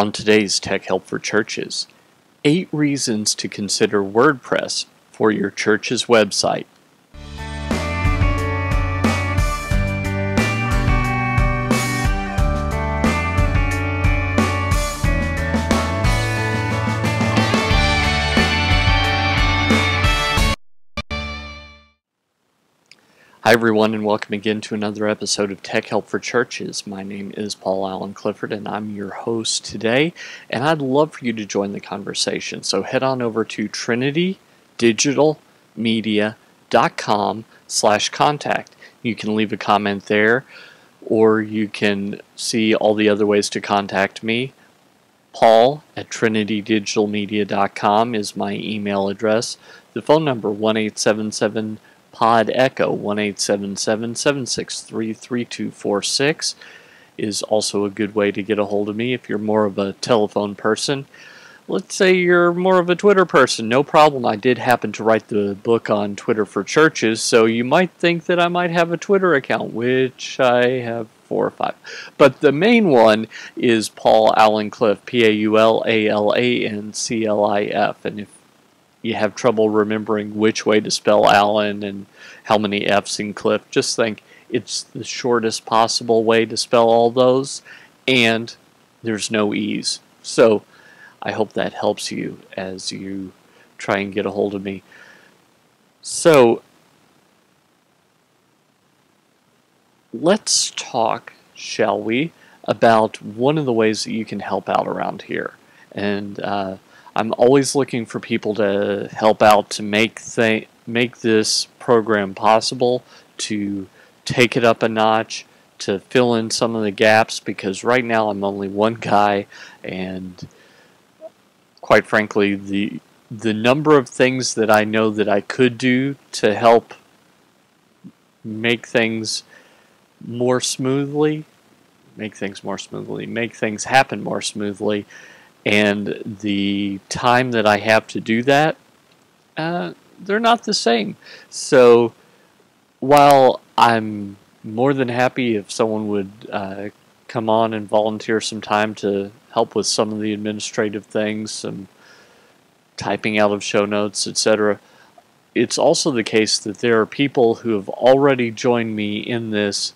On today's Tech Help for Churches, 8 reasons to consider WordPress for your church's website. Hi everyone, and welcome again to another episode of Tech Help for Churches. My name is Paul Allen Clifford and I'm your host today, and I'd love for you to join the conversation. So head on over to trinitydigitalmedia.com/contact. You can leave a comment there, or you can see all the other ways to contact me. Paul@trinitydigitalmedia.com is my email address. The phone number 1-877 Pod Echo 1-877-763-3246 is also a good way to get a hold of me if you're more of a telephone person. Let's say you're more of a Twitter person, no problem. I did happen to write the book on Twitter for churches, so you might think that I might have a Twitter account, which I have 4 or 5. But the main one is Paul Allen Cliff, PAULALANCLIF, and if you have trouble remembering which way to spell Allen and how many F's in Cliff, just think it's the shortest possible way to spell all those, and there's no E's. So I hope that helps you as you try and get a hold of me. So let's talk, shall we, about one of the ways that you can help out around here. And I'm always looking for people to help out to make this program possible, to take it up a notch, to fill in some of the gaps, because right now I'm only one guy, and quite frankly the number of things that I know that I could do to help make things more smoothly, make things happen more smoothly, and the time that I have to do that, they're not the same. So while I'm more than happy if someone would come on and volunteer some time to help with some of the administrative things, some typing out of show notes, etc., it's also the case that there are people who have already joined me in this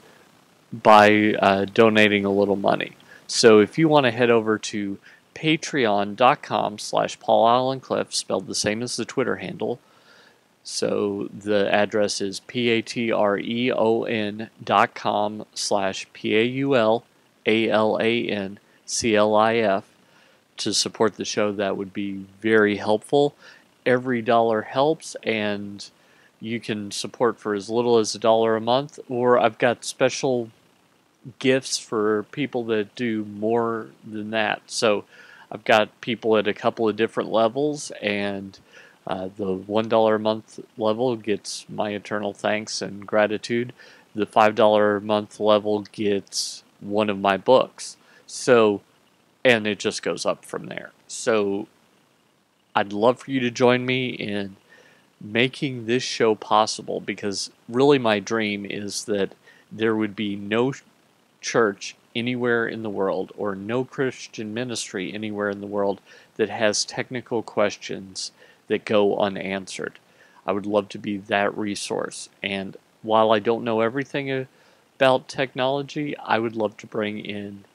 by donating a little money. So if you want to head over to patreon.com/PaulAllenCliff, spelled the same as the Twitter handle. So the address is patreon.com/PAULALANCLIF to support the show. That would be very helpful. Every dollar helps, and you can support for as little as $1 a month, or I've got special gifts for people that do more than that. So I've got people at a couple of different levels, and the $1 a month level gets my eternal thanks and gratitude. The $5 a month level gets one of my books. So, and it just goes up from there. So I'd love for you to join me in making this show possible, because really my dream is that there would be no church anywhere in the world, or no Christian ministry anywhere in the world, that has technical questions that go unanswered. I would love to be that resource, and while I don't know everything about technology, I would love to bring in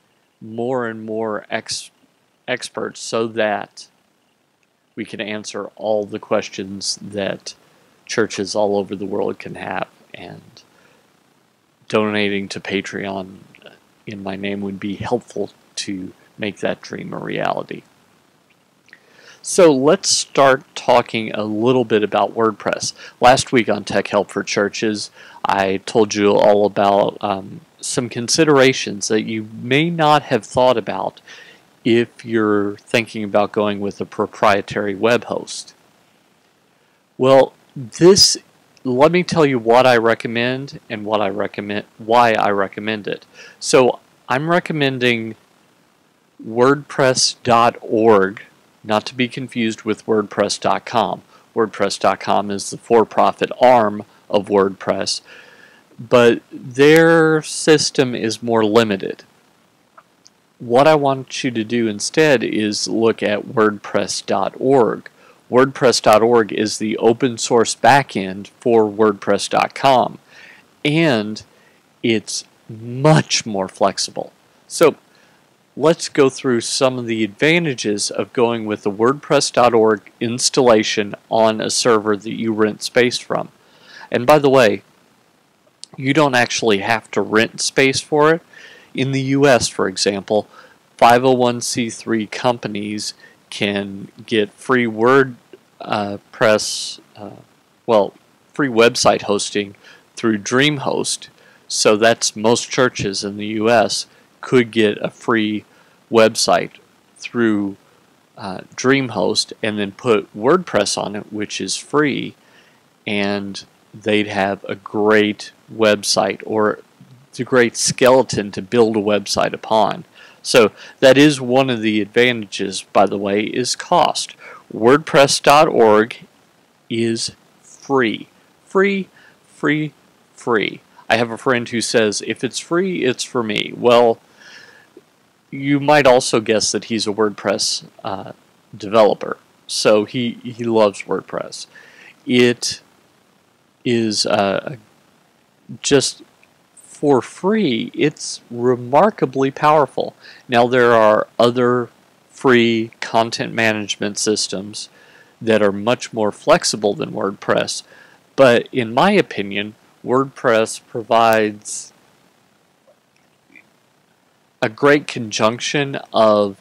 more and more experts so that we can answer all the questions that churches all over the world can have, and donating to Patreon in my name would be helpful to make that dream a reality. So let's start talking a little bit about WordPress. Last week on Tech Help for Churches, I told you all about some considerations that you may not have thought about if you're thinking about going with a proprietary web host. Well, let me tell you what I recommend and why I recommend it. So I'm recommending WordPress.org, not to be confused with WordPress.com. WordPress.com is the for-profit arm of WordPress, but their system is more limited. What I want you to do instead is look at WordPress.org. WordPress.org is the open source backend for WordPress.com, and it's much more flexible. So let's go through some of the advantages of going with the WordPress.org installation on a server that you rent space from. And by the way, you don't actually have to rent space for it. In the US, for example, 501c3 companies can get free WordPress, free website hosting through DreamHost. So that's most churches in the US could get a free website through DreamHost and then put WordPress on it, which is free, and they'd have a great website, or the great skeleton to build a website upon. So that is one of the advantages, by the way, is cost. WordPress.org is free. Free, free, free. I have a friend who says, if it's free, it's for me. Well, you might also guess that he's a WordPress developer. So he loves WordPress. It is just for free. It's remarkably powerful. Now, there are other free content management systems that are much more flexible than WordPress, but in my opinion, WordPress provides a great conjunction of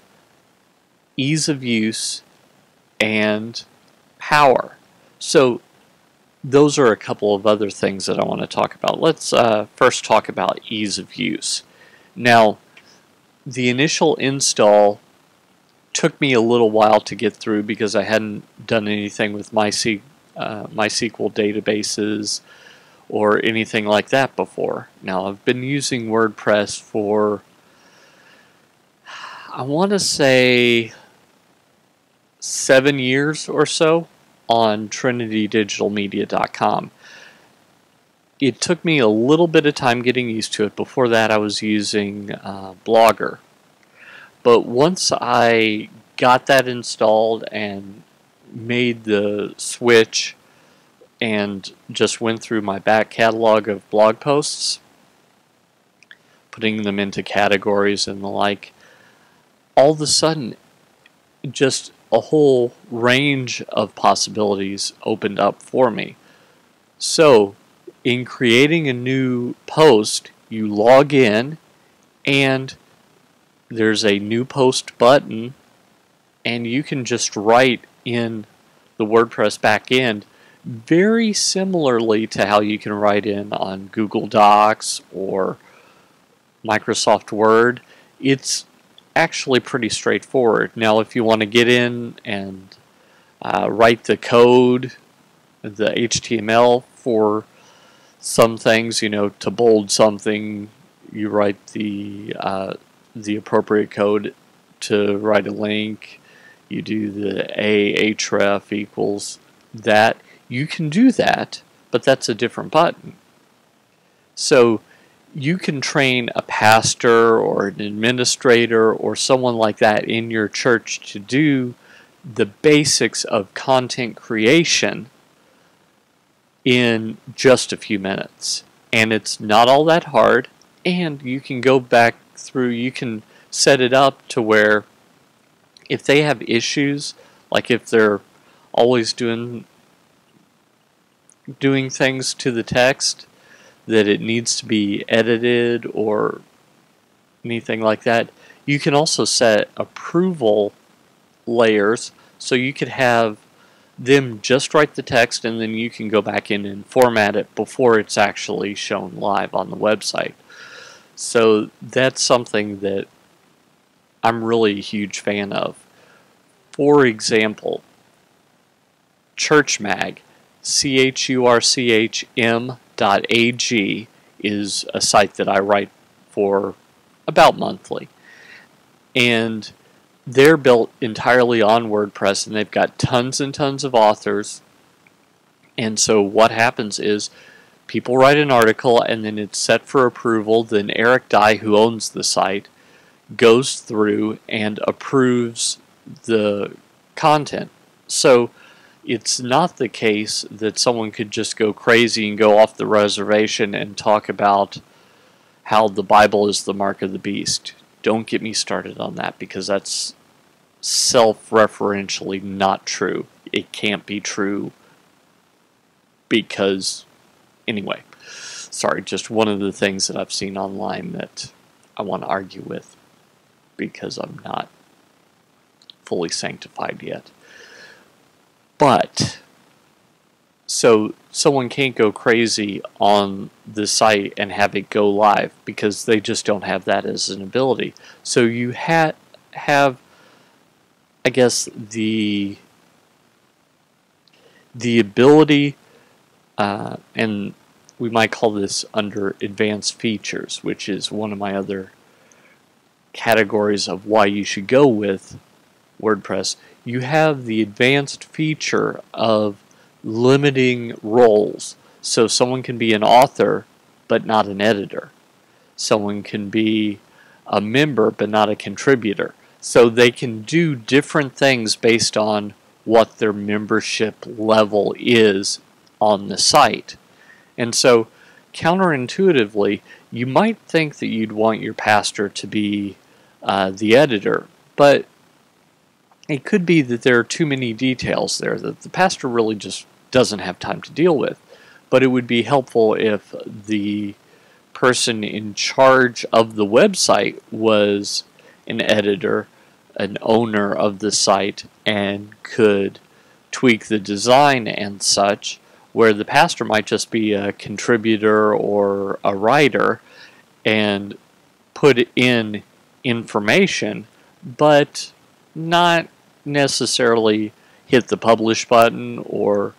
ease of use and power. So those are a couple of other things that I want to talk about. Let's first talk about ease of use. Now, the initial install took me a little while to get through because I hadn't done anything with MySQL databases or anything like that before. Now, I've been using WordPress for, I want to say, 7 years or so on trinitydigitalmedia.com. It took me a little bit of time getting used to it. Before that, I was using Blogger. But once I got that installed and made the switch and just went through my back catalog of blog posts, putting them into categories and the like, all of a sudden, just a whole range of possibilities opened up for me. So, in creating a new post, you log in and there's a new post button, and you can just write in the WordPress backend very similarly to how you can write in on Google Docs or Microsoft Word. It's actually pretty straightforward. Now, if you want to get in and write the code, the HTML for some things, you know, to bold something, you write the appropriate code. To write a link, you do the href equals that. You can do that, but that's a different button. So you can train a pastor or an administrator or someone like that in your church to do the basics of content creation in just a few minutes. And it's not all that hard, and you can go back through, you can set it up to where if they have issues, like if they're always doing things to the text, that it needs to be edited or anything like that, you can also set approval layers, so you could have them just write the text and then you can go back in and format it before it's actually shown live on the website. So that's something that I'm really a huge fan of. For example, ChurchMag, CHURCHM.AG, is a site that I write for about monthly. And they're built entirely on WordPress, and they've got tons and tons of authors. And so what happens is people write an article and then it's set for approval. Then Eric Dye, who owns the site, goes through and approves the content. So it's not the case that someone could just go crazy and go off the reservation and talk about how the Bible is the mark of the beast. Don't get me started on that, because that's self-referentially not true. It can't be true because, anyway, sorry, just one of the things that I've seen online that I want to argue with, because I'm not fully sanctified yet. But, so someone can't go crazy on the site and have it go live because they just don't have that as an ability. So you have, I guess, the ability, and we might call this under advanced features, which is one of my other categories of why you should go with WordPress. You have the advanced feature of limiting roles. So someone can be an author but not an editor. Someone can be a member but not a contributor. So they can do different things based on what their membership level is on the site. And so counterintuitively, you might think that you'd want your pastor to be the editor, but it could be that there are too many details there that the pastor really just doesn't have time to deal with. But it would be helpful if the person in charge of the website was an editor, an owner of the site, and could tweak the design and such, where the pastor might just be a contributor or a writer and put in information, but not necessarily hit the publish button, or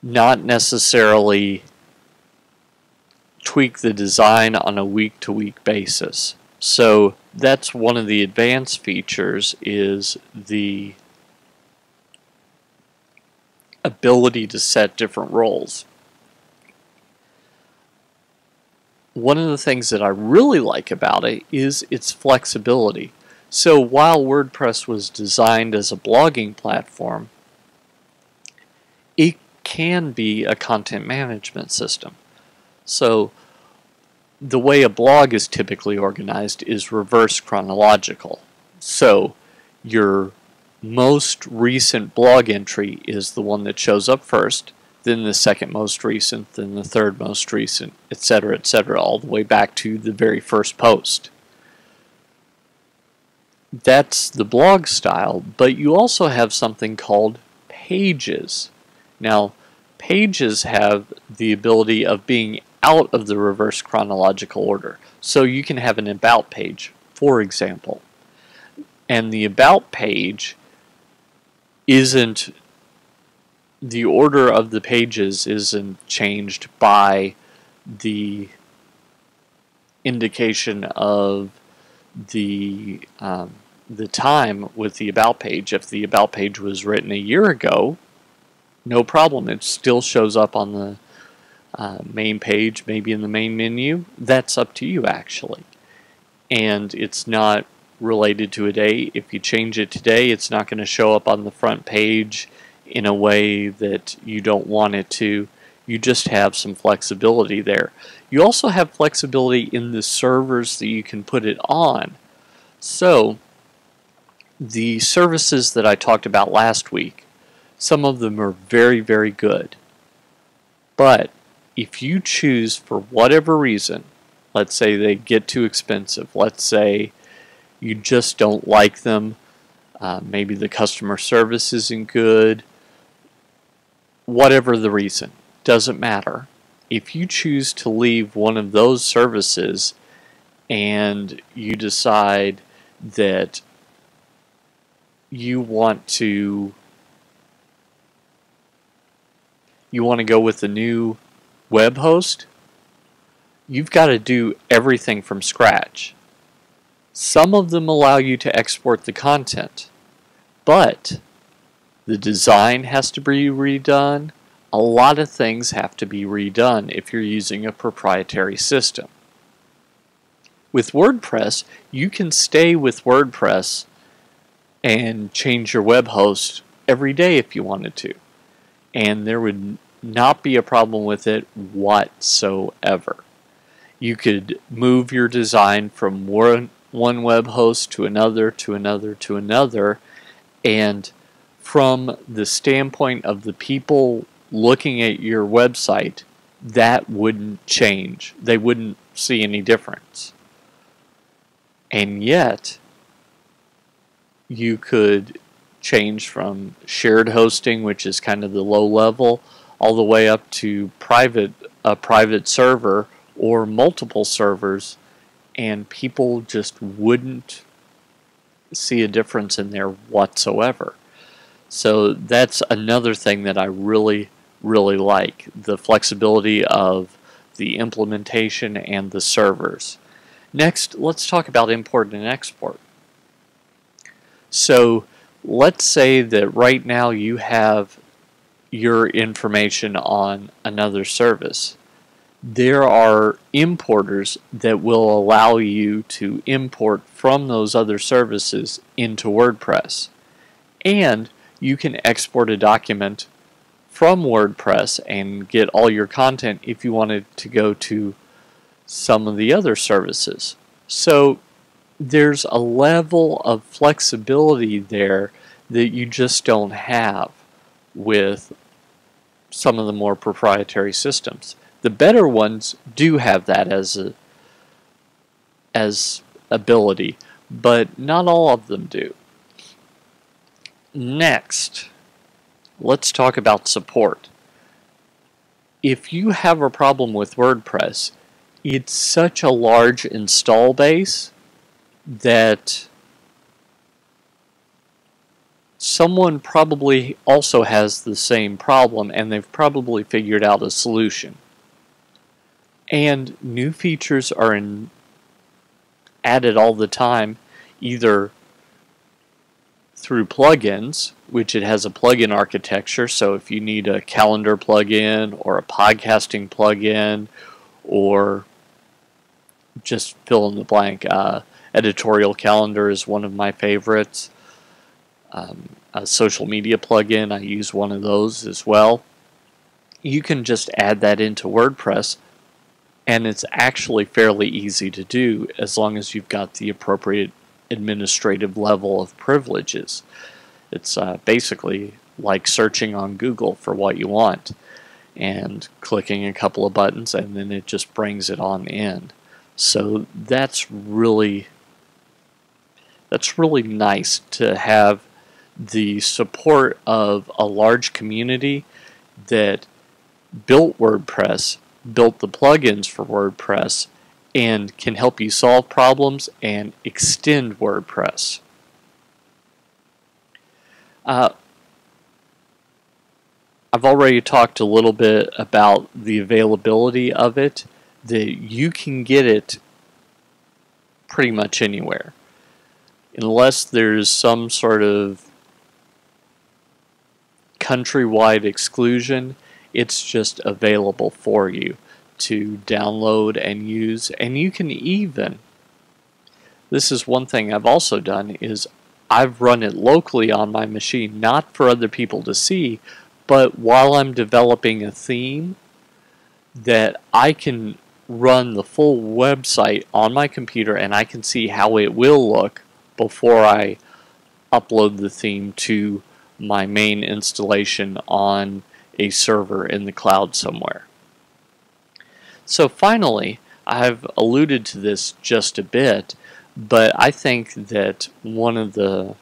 not necessarily tweak the design on a week-to-week basis. So that's one of the advanced features, is the ability to set different roles. One of the things that I really like about it is its flexibility. So while WordPress was designed as a blogging platform, it can be a content management system. So the way a blog is typically organized is reverse chronological. So your most recent blog entry is the one that shows up first, then the second most recent, then the third most recent, etc., all the way back to the very first post. That's the blog style, but you also have something called pages. Now, pages have the ability of being out of the reverse chronological order. So you can have an about page, for example, and the about page isn't, the order of the pages isn't changed by the indication of the time with the about page. If the about page was written a year ago, no problem. It still shows up on the main page, maybe in the main menu. That's up to you, actually. And it's not related to a day. If you change it today, it's not going to show up on the front page in a way that you don't want it to. You just have some flexibility there. You also have flexibility in the servers that you can put it on. So the services that I talked about last week, some of them are very, very good. But if you choose, for whatever reason, let's say they get too expensive, let's say you just don't like them, maybe the customer service isn't good, whatever the reason, doesn't matter. If you choose to leave one of those services and you decide that you want to go with the new web host, you've got to do everything from scratch. Some of them allow you to export the content, but the design has to be redone. A lot of things have to be redone if you're using a proprietary system, With WordPress, you can stay with WordPress and change your web host every day if you wanted to. And there would not be a problem with it whatsoever. You could move your design from one web host to another, to another, to another, and from the standpoint of the people looking at your website, that wouldn't change. They wouldn't see any difference. And yet, you could change from shared hosting, which is kind of the low level, all the way up to a private server or multiple servers, and people just wouldn't see a difference in there whatsoever. So that's another thing that I really like, the flexibility of the implementation and the servers. Next, let's talk about import and export. So let's say that right now you have your information on another service. There are importers that will allow you to import from those other services into WordPress. And you can export a document from WordPress and get all your content if you wanted to go to some of the other services. So there's a level of flexibility there that you just don't have with some of the more proprietary systems. The better ones do have that as ability, but not all of them do. Next, let's talk about support. If you have a problem with WordPress, it's such a large install base that someone probably also has the same problem, and they've probably figured out a solution. And new features are added all the time, either through plugins, which it has a plugin architecture, so if you need a calendar plugin or a podcasting plugin, or just fill in the blank, editorial calendar is one of my favorites. A social media plugin, I use one of those as well. You can just add that into WordPress, and it's actually fairly easy to do as long as you've got the appropriate administrative level of privileges. It's basically like searching on Google for what you want and clicking a couple of buttons, and then it just brings it on in. So that's really nice to have the support of a large community that built WordPress, built the plugins for WordPress, and can help you solve problems and extend WordPress. I've already talked a little bit about the availability of it, that you can get it pretty much anywhere. Unless there's some sort of countrywide exclusion, it's just available for you to download and use. And you can even, this is one thing I've also done, is I've run it locally on my machine, not for other people to see, but while I'm developing a theme, that I can run the full website on my computer and I can see how it will look before I upload the theme to my main installation on a server in the cloud somewhere. So finally, I've alluded to this just a bit, but I think that one of the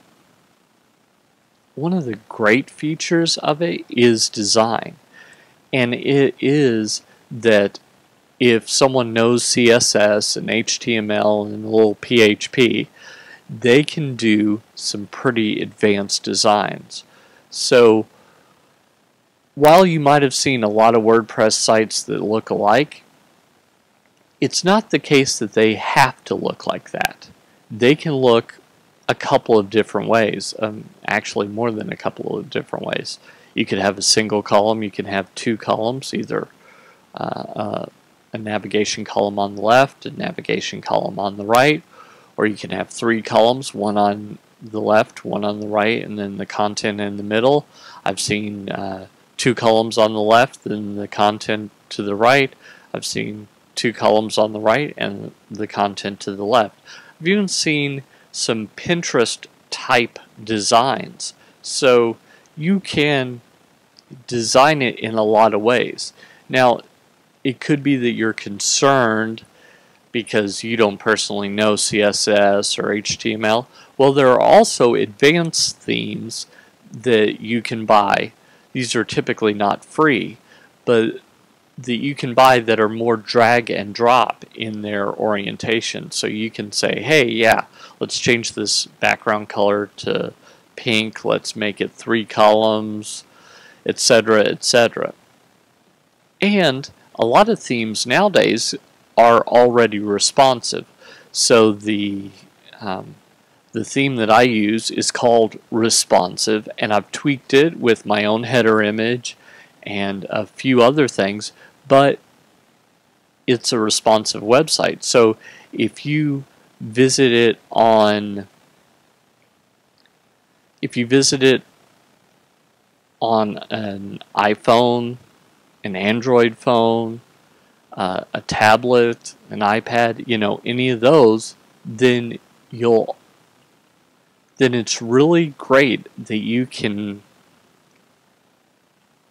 great features of it is design. And it is that if someone knows CSS and HTML and a little PHP, they can do some pretty advanced designs. So while you might have seen a lot of WordPress sites that look alike, it's not the case that they have to look like that. They can look a couple of different ways, actually more than a couple of different ways. You could have a single column, you can have two columns, either a a navigation column on the left, a navigation column on the right, or you can have 3 columns, one on the left, one on the right, and then the content in the middle. I've seen 2 columns on the left and the content to the right. I've seen 2 columns on the right and the content to the left. I've even seen some Pinterest type designs. So you can design it in a lot of ways. Now, it could be that you're concerned because you don't personally know CSS or HTML. Well, there are also advanced themes that you can buy. These are typically not free, but that you can buy that are more drag and drop in their orientation. So you can say, hey, yeah, let's change this background color to pink, let's make it 3 columns, etc., etc. And a lot of themes nowadays are already responsive. So the theme that I use is called responsive, and I've tweaked it with my own header image and a few other things, but it's a responsive website. So if you visit it on an iPhone, an Android phone, a tablet, an iPad, you know, any of those, then it's really great that you can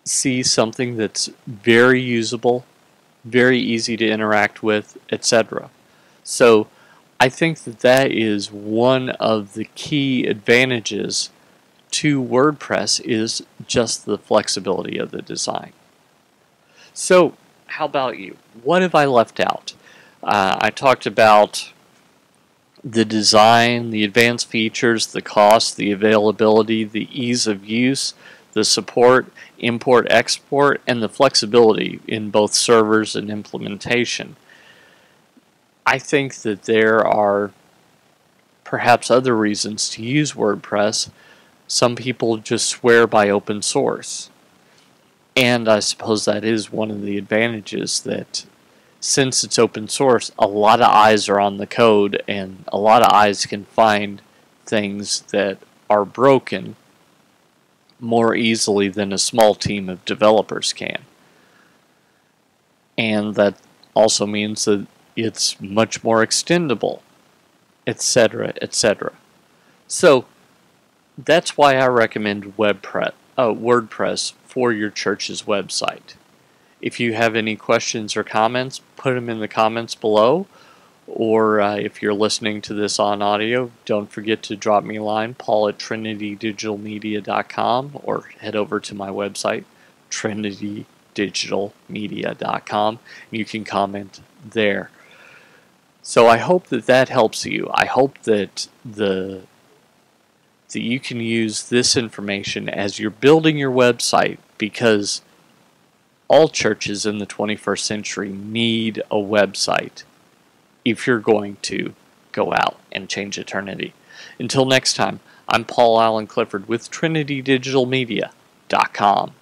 see something that's very usable, very easy to interact with, etc. So I think that that is one of the key advantages to WordPress, is just the flexibility of the design. So how about you? What have I left out? I talked about the design, the advanced features, the cost, the availability, the ease of use, the support, import, export, and the flexibility in both servers and implementation. I think that there are perhaps other reasons to use WordPress. Some people just swear by open source. And I suppose that is one of the advantages, that since it's open source, a lot of eyes are on the code, and a lot of eyes can find things that are broken more easily than a small team of developers can. And that also means that it's much more extendable, etc., etc. So that's why I recommend WordPress for your church's website. If you have any questions or comments, put them in the comments below, or if you're listening to this on audio, don't forget to drop me a line, paul@trinitydigitalmedia.com, or head over to my website, trinitydigitalmedia.com, and you can comment there. So I hope that that helps you. I hope that you can use this information as you're building your website, because all churches in the 21st century need a website if you're going to go out and change eternity. Until next time, I'm Paul Allen Clifford with TrinityDigitalMedia.com.